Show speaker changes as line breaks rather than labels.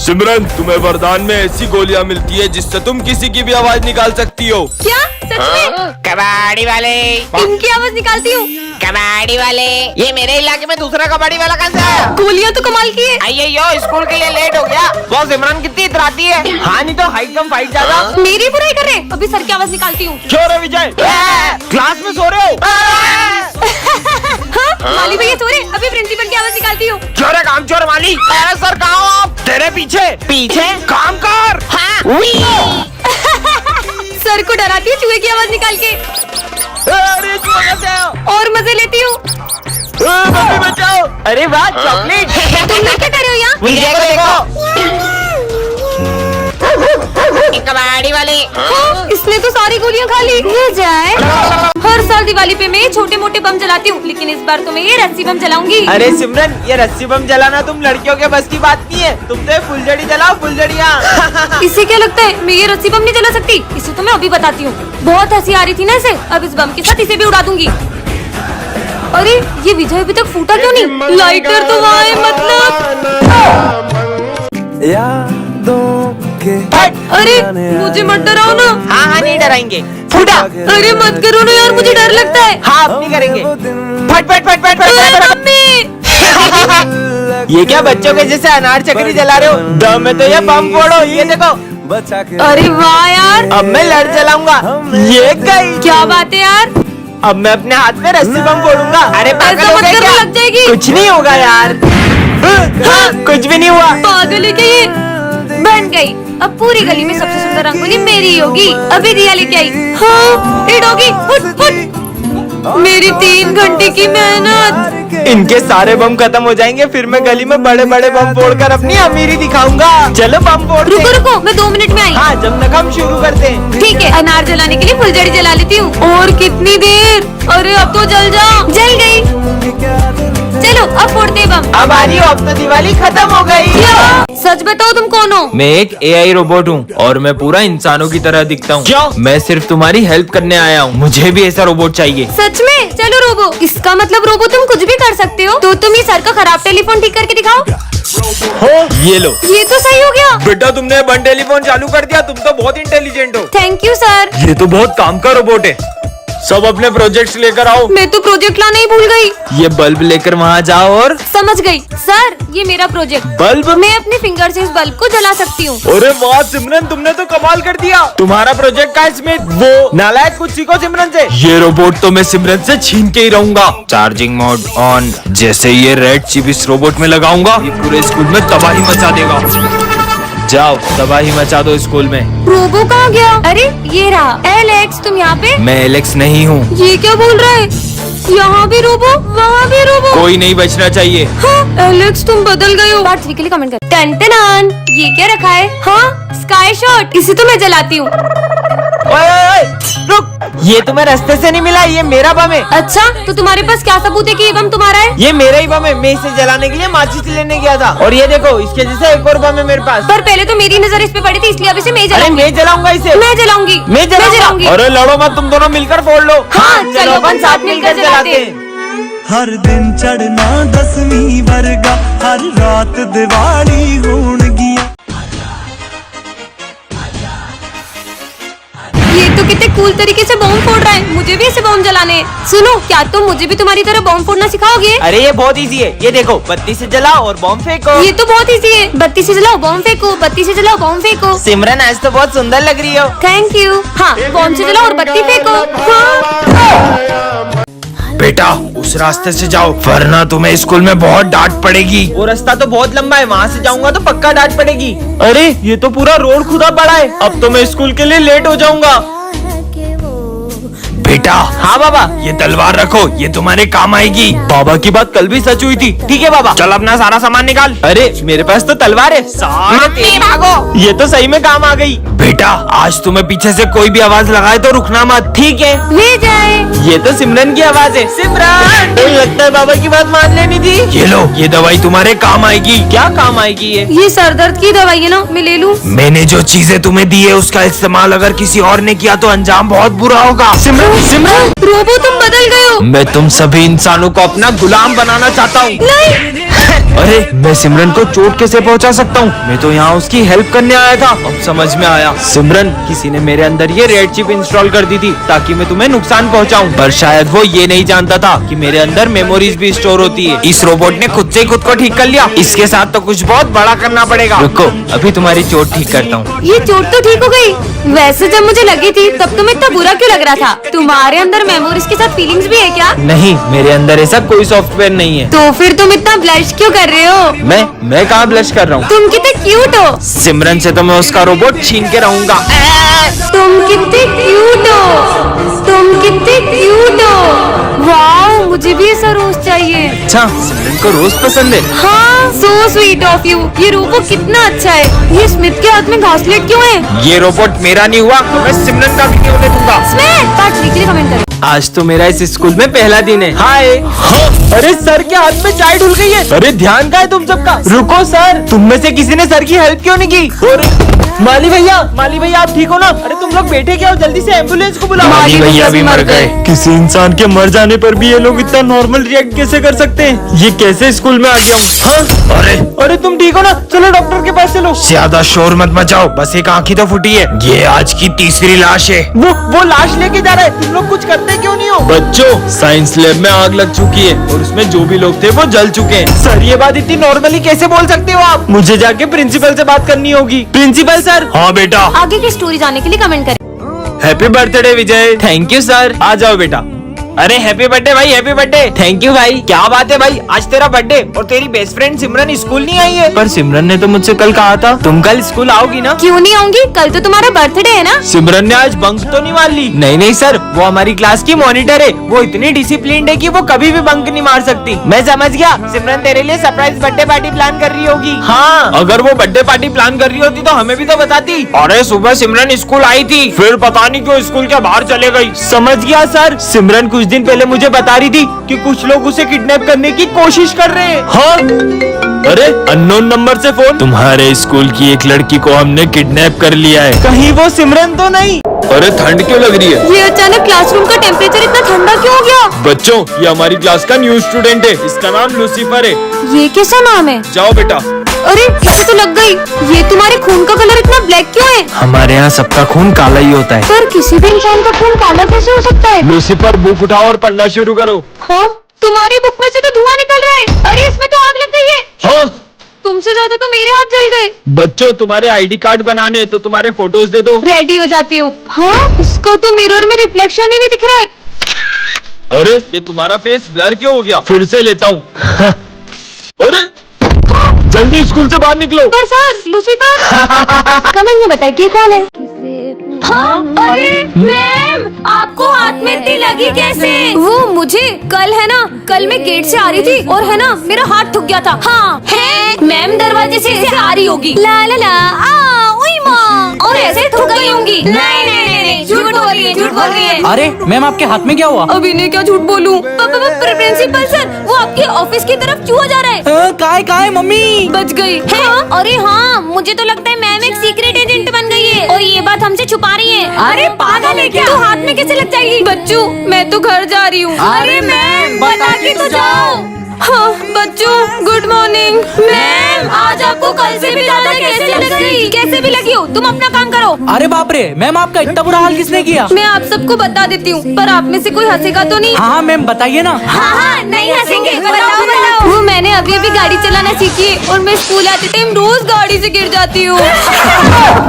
सिमरन, तुम्हें वरदान में ऐसी गोलियां मिलती है जिससे तुम किसी की भी आवाज निकाल सकती हो।
क्या सच में?
कबाड़ी वाले,
इनकी आवाज निकालती हूँ।
कबाड़ी वाले, ये मेरे इलाके में दूसरा कबाड़ी वाला कौन सा है?
गोलियां तो कमाल की है।
अयो स्कूल के लिए लेट हो गया। वो सिमरन कितनी इतराती है। हाँ नहीं तो हाइट कम फाइट ज्यादा।
मेरी बुराई कर रहे, अभी सर की आवाज निकालती हूँ।
क्यों रे विजय, क्लास में सो रहे हो?
हाँ, माली भैया सो रहे, अभी प्रिंसिपल की आवाज निकालती हूँ।
चोर है, काम चोर माली। सर कहाँ हो आप?
तेरे पीछे।
पीछे
काम कर।
हाँ।
सर को डराती हूँ चूहे की आवाज निकाल के,
अरे चूहे बचाओ।
और मजे लेती हूँ।
मम्मी बचाओ।
अरे वाह चॉकलेट।
तुम लोग क्या कर रहे हो यहाँ?
विजय को देखो। कबाड़ी वाले।
इसने तो सारी गोलियां खा ली। ये जाए, हर साल दिवाली पे मैं छोटे मोटे बम जलाती हूँ, लेकिन इस बार तो मैं ये रस्सी बम जलाऊंगी।
अरे सिमरन, ये रस्सी बम जलाना तुम लड़कियों के बस की बात नहीं है। तुम तो फुलझड़ी जलाओ, फुलझड़ियाँ।
इसे क्या लगता है मैं ये रस्सी बम नहीं जला सकती? इसे तो मैं अभी बताती हूँ। बहुत हंसी आ रही थी ना इसे, अब इस बम के साथ इसे भी उड़ा दूंगी। अरे ये विजय अभी तक फूटा क्यों नहीं? लाइटर तो वहाँ है, मतलब। अरे मुझे मत डराओ ना।
हाँ हाँ नहीं डराएंगे। फूटा।
अरे मत करो ना यार, मुझे डर लगता है।
हाँ अब नहीं करेंगे।
फट फट फट फट फट।
मम्मी।
ये क्या बच्चों के जैसे अनार चक्री जला रहे हो? दम में तो ये बम फोड़ो, ये देखो।
अरे वाह यार,
अब मैं लड़ जलाऊंगा। ये गई।
क्या बात है यार।
अब मैं अपने हाथ में रस्सी बम फोड़ूंगा। अरे पागल
ऐसा
हो
मत
गए
करो,
क्या?
लग जाएगी।
कुछ नहीं होगा यार। कुछ भी नहीं हुआ।
पागल है क्या ये? बन गई। अब पूरी गली में सबसे सुंदर रंगोली मेरी ही होगी। अभी दिया लेके आई। हाँ, हिट होगी। Foot foot. मेरी 3 घंटे की मेहनत।
इनके सारे बम खत्म हो जाएंगे, फिर मैं गली में बड़े बड़े बम फोड़कर अपनी अमीरी दिखाऊंगा। चलो बम फोड़ते
रुको
हैं।
रुको, मैं 2 मिनट में आई।
हाँ जब तक हम शुरू करते हैं।
ठीक है, अनार जलाने के लिए फुलझड़ी जला लेती हूँ। और कितनी देर? अरे अब तो जल जा। जल गई। चलो अब फोड़ते हैं बम।
अब आ रही हो, अब तो दिवाली खत्म हो गई।
सच बताओ तुम कौन हो?
मैं एक AI रोबोट हूँ और मैं पूरा इंसानों की तरह दिखता हूँ।
क्यों?
मैं सिर्फ तुम्हारी हेल्प करने आया हूँ। मुझे भी ऐसा रोबोट चाहिए।
सच में? चलो रोबो। इसका मतलब रोबो तुम कुछ भी कर सकते हो। तो तुम ये सर का खराब टेलीफोन ठीक करके दिखाओ।
ये लो।
ये तो सही हो गया।
बेटा तुमने वन टेलीफोन चालू कर दिया, तुम तो बहुत इंटेलिजेंट हो।
Thank you sir.
ये तो बहुत काम का रोबोट है। सब अपने प्रोजेक्ट्स लेकर आओ।
मैं तो प्रोजेक्ट लाना ही भूल गई।
ये बल्ब लेकर वहाँ जाओ और
समझ गई सर, ये मेरा प्रोजेक्ट।
बल्ब।
मैं अपने फिंगर से इस बल्ब को जला सकती हूँ।
अरे वाह सिमरन, तुमने तो कमाल कर दिया। तुम्हारा प्रोजेक्ट का इसमें वो
नालायक, कुछ सीखो सिमरन से।
ये रोबोट तो मैं सिमरन से छीन के ही रहूंगा। Charging mode on. जैसे ये रेड चिप इस रोबोट में लगाऊंगा, ये पूरे स्कूल में तबाही मचा देगा।
जाओ तबाही मचा दो स्कूल में।
रोबो कहाँ गया? अरे ये रहा। एलेक्स तुम यहाँ पे?
मैं एलेक्स नहीं हूँ।
ये क्या बोल रहा है? यहाँ भी रोबो, वहाँ भी रोबो।
कोई नहीं बचना चाहिए।
हाँ, एलेक्स तुम बदल गए हो। पार्ट 3 के लिए कमेंट कर। टन ये क्या रखा है? हाँ स्काई शॉट, इसे तो मैं जलाती हूँ।
ओए, रुक, ये तुम्हें रास्ते से नहीं मिला, ये मेरा बम है।
अच्छा तो तुम्हारे पास क्या सबूत है कि ये बम तुम्हारा है?
ये मेरा ही बम है। मैं इसे जलाने के लिए माचिस लेने गया था और ये देखो इसके जैसे एक और बम है मेरे पास।
पर पहले तो मेरी नजर इस पे पड़ी थी, इसलिए अब इसे मैं
अरे
जलाऊंगी।
मैं जलाऊंगा इसे।
मैं जलाऊंगी।
मैं जलाऊंगी। अरे लड़ो मत, तुम दोनों मिलकर फोड़ लो।
हाँ, चलो अपन साथ मिलकर जलाते हैं।
हर दिन चढ़ना 10वीं वर्गा, हर रात दिवाली होणगियां।
ये तो कितने कूल तरीके से बम फोड़ रहा है। मुझे भी ऐसे बम जलाने हैं। सुनो, क्या तुम मुझे भी तुम्हारी तरह बम फोड़ना सिखाओगे?
अरे ये बहुत इजी है, ये देखो बत्ती से जलाओ और बम फेंको।
ये तो बहुत इजी है। बत्ती से जलाओ बम फेंको, बत्ती से जलाओ बम फेंको।
सिमरन आज तो बहुत सुंदर लग रही हो।
Thank you. हाँ, बम से जलाओ और बत्ती फेंको। हाँ।
बेटा उस रास्ते से जाओ, वरना तुम्हें स्कूल में बहुत डांट पड़ेगी।
वो रास्ता तो बहुत लंबा है, वहाँ से जाऊंगा तो पक्का डांट पड़ेगी। अरे ये तो पूरा रोड खुदा पड़ा है, अब तो मैं स्कूल के लिए लेट हो जाऊंगा।
बेटा।
हाँ बाबा।
ये तलवार रखो, ये तुम्हारे काम आएगी।
बाबा की बात कल भी सच हुई थी। ठीक है बाबा।
चल अपना सारा सामान निकाल।
अरे मेरे पास तो तलवार है।
मम्मी भागो।
ये तो सही में काम आ गई।
बेटा आज तुम्हें पीछे से कोई भी आवाज लगाए तो रुकना मत।
ठीक है।
ले जाए।
ये तो सिमरन की आवाज है। सिमरन, तो लगता है बाबा की बात मान लेनी थी।
ये लो, ये दवाई तुम्हारे काम आएगी।
क्या काम आएगी ये?
ये सर दर्द की दवाई है ना, मैं ले लूँ?
मैंने जो चीजें तुम्हें दी है उसका इस्तेमाल अगर किसी और ने किया तो अंजाम बहुत बुरा होगा। सिमरन, सिमरन,
रोबो तुम बदल गए हो।
मैं तुम सभी इंसानों को अपना गुलाम बनाना चाहता हूँ।
नहीं।
अरे मैं सिमरन को चोट कैसे पहुंचा सकता हूँ? मैं तो यहाँ उसकी हेल्प करने आया था। अब समझ में आया, सिमरन किसी ने मेरे अंदर ये रेड चिप इंस्टॉल कर दी थी ताकि मैं तुम्हें नुकसान पहुंचाऊं। पर शायद वो ये नहीं जानता था कि मेरे अंदर मेमोरीज भी स्टोर होती है। इस रोबोट ने खुद से ही खुद को ठीक कर लिया। इसके साथ तो कुछ बहुत बड़ा करना पड़ेगा। रुको, अभी तुम्हारी चोट ठीक करता हूँ।
ये चोट तो ठीक हो गई। वैसे जब मुझे लगी थी तब तुम्हें इतना बुरा क्यों लग रहा था? तुम्हारे अंदर मेमोरीज के साथ फीलिंग्स भी है क्या?
नहीं, मेरे अंदर ऐसा कोई सॉफ्टवेयर नहीं है।
तो फिर तुम इतना ब्लश क्यों कर रहे हो?
मैं कहाँ ब्लश कर रहा हूँ?
तुम कितने क्यूट हो।
सिमरन से तो मैं उसका रोबोट छीन के रहूंगा।
तुम कितने क्यूट हो। तुम कितने क्यूट हो। वाओ, मुझे भी ऐसा रोज चाहिए।
अच्छा, सिमरन को रोज पसंद है।
हाँ, सो स्वीट ऑफ यू। ये रोबो कितना अच्छा है। ये स्मिथ के हाथ में घासलेट क्यों है?
ये रोबोट मेरा नहीं हुआ तो मैं सिमरन का भी नहीं होने दूंगा।
स्मिथ, पार्ट 3 के लिए कमेंट करो।
आज तो मेरा इस स्कूल में पहला दिन है। हाय।
अरे सर के हाथ में चाय ढुल गई है। अरे ध्यान का है तुम सबका? रुको सर, तुम में से किसी ने सर की हेल्प क्यों नहीं की? अरे माली भैया आप ठीक हो ना? अरे तुम लोग बैठे क्या हो? जल्दी से एम्बुलेंस को बुलाओ।
माली भैया भी मर गए।
किसी इंसान के मर जाने पर भी ये लोग इतना नॉर्मल रिएक्ट कैसे कर सकते हैं? ये कैसे स्कूल में आ गया हूँ? हाँ? अरे तुम ठीक हो ना? चलो डॉक्टर के पास चलो।
ज्यादा शोर मत मचाओ, बस एक आंख ही तो फूटी है। ये आज की तीसरी लाश है।
वो लाश लेके जा रहा है। तुम लोग कुछ करते क्यों नहीं हो?
बच्चों, साइंस लैब में आग लग चुकी है और उसमें जो भी लोग थे वो जल चुके हैं।
सर ये बात इतनी नॉर्मली कैसे बोल सकते हो आप? मुझे जाके प्रिंसिपल से बात करनी होगी। Principal sir.
हाँ बेटा।
आगे की स्टोरी जानने के लिए कमेंट करें।
Happy birthday Vijay. Thank you sir. आ जाओ बेटा। अरे हैप्पी बर्थडे भाई, हैप्पी बर्थडे। थैंक यू भाई।
क्या बात है भाई, आज तेरा बर्थडे और तेरी बेस्ट फ्रेंड सिमरन स्कूल नहीं आई है?
पर सिमरन ने तो मुझसे कल कहा था तुम कल स्कूल आओगी ना।
क्यों नहीं आऊंगी? कल तो तुम्हारा बर्थडे है ना।
सिमरन ने आज बंक तो नहीं मार ली? नहीं सर, वो हमारी क्लास की मॉनिटर है। वो इतनी डिसिप्लिन्ड है कि वो कभी भी बंक नहीं मार सकती।
मैं समझ गया, सिमरन तेरे लिए सरप्राइज बर्थडे पार्टी प्लान कर रही होगी।
हाँ, अगर वो बर्थडे पार्टी प्लान कर रही होती तो हमें भी तो बताती। अरे सुबह सिमरन स्कूल आई थी, फिर पता नहीं क्यों स्कूल के बाहर चले गई।
समझ गया सर। सिमरन कुछ दिन पहले मुझे बता रही थी कि कुछ लोग उसे किडनैप करने की कोशिश कर रहे हैं।
हाँ? अरे अननोन नंबर से फोन। तुम्हारे स्कूल की एक लड़की को हमने किडनैप कर लिया है।
कहीं वो सिमरन तो नहीं?
अरे ठंड क्यों लग रही है?
ये अचानक क्लासरूम का टेम्परेचर इतना ठंडा क्यों हो गया?
बच्चों, ये हमारी क्लास का न्यू स्टूडेंट है। इसका नाम लूसीफर है।
ये कैसा नाम है?
जाओ बेटा।
अरे इसे तो लग गई। ये तुम्हारे खून का कलर इतना ब्लैक क्यों है?
हमारे यहाँ सबका खून काला ही होता है।
पर किसी भी इंसान का खून काला कैसे हो सकता है?
लूसीफर, बुक उठाओ और पढ़ना शुरू करो।
हाँ, तुम्हारी बुक में से तो धुआं निकल रहा है। अरे इसमें तो आग लग गई है।
हाँ?
तुमसे ज्यादा तो मेरे हाथ जल गए।
बच्चों, तुम्हारे आईडी कार्ड बनाने तो तुम्हारे फोटोज दे दो।
रेडी हो जाती हूँ। हाँ, इसका तो मिरर में रिफ्लेक्शन ही नहीं दिख रहा है।
अरे ये तुम्हारा फेस ब्लर क्यों हो गया? फिर से लेता हूँ। अरे जल्दी स्कूल से बाहर निकलो।
पर सर, लूसीफर कमेंट में बताइए ये कौन है? हाँ, अरे मैम, आपको हाथ में इतनी लगी कैसे? वो मुझे कल है ना, कल मैं गेट से आ रही थी और है ना मेरा हाथ ठुक गया था। हाँ है, मैम दरवाजे से ऐसे आ रही होगी। ला ला ला, ओई माँ, और ऐसे ठुक गई होंगी। नहीं, झूठ बोल रही है, झूठ बोल रही है।
अरे मैम, आपके हाथ में क्या हुआ?
अभी ने क्या झूठ बोलूं? प्रिंसिपल सर, वो आपके ऑफिस की तरफ चूहा जा रहा है।
काय मम्मी
बच गई है। अरे हाँ, मुझे तो लगता है मैम एक सीक्रेट एजेंट बन गई है और ये बात हमसे छुपा रही है। अरे पागल है क्या? तो हाथ में कैसे लग जाएगी? बच्चों, मैं तो घर जा रही हूँ। अरे मैम, बता के तो जाओ। हाँ बच्चों, गुड मॉर्निंग। मैम, आज आपको कल से भी ज्यादा कैसे लग गई? कैसे भी लगी हो, तुम अपना काम करो।
अरे बाप रे मैम, आपका इतना बुरा हाल किसने किया?
मैं आप सबको बता देती हूँ, पर आप में से कोई हंसेगा तो नहीं?
हाँ मैम, बताइए ना।
हाँ, नहीं हंसेंगे। बताओ। वो मैंने अभी गाड़ी चलाना सीखी है और मैं स्कूल आते टाइम रोज गाड़ी से गिर जाती हूँ।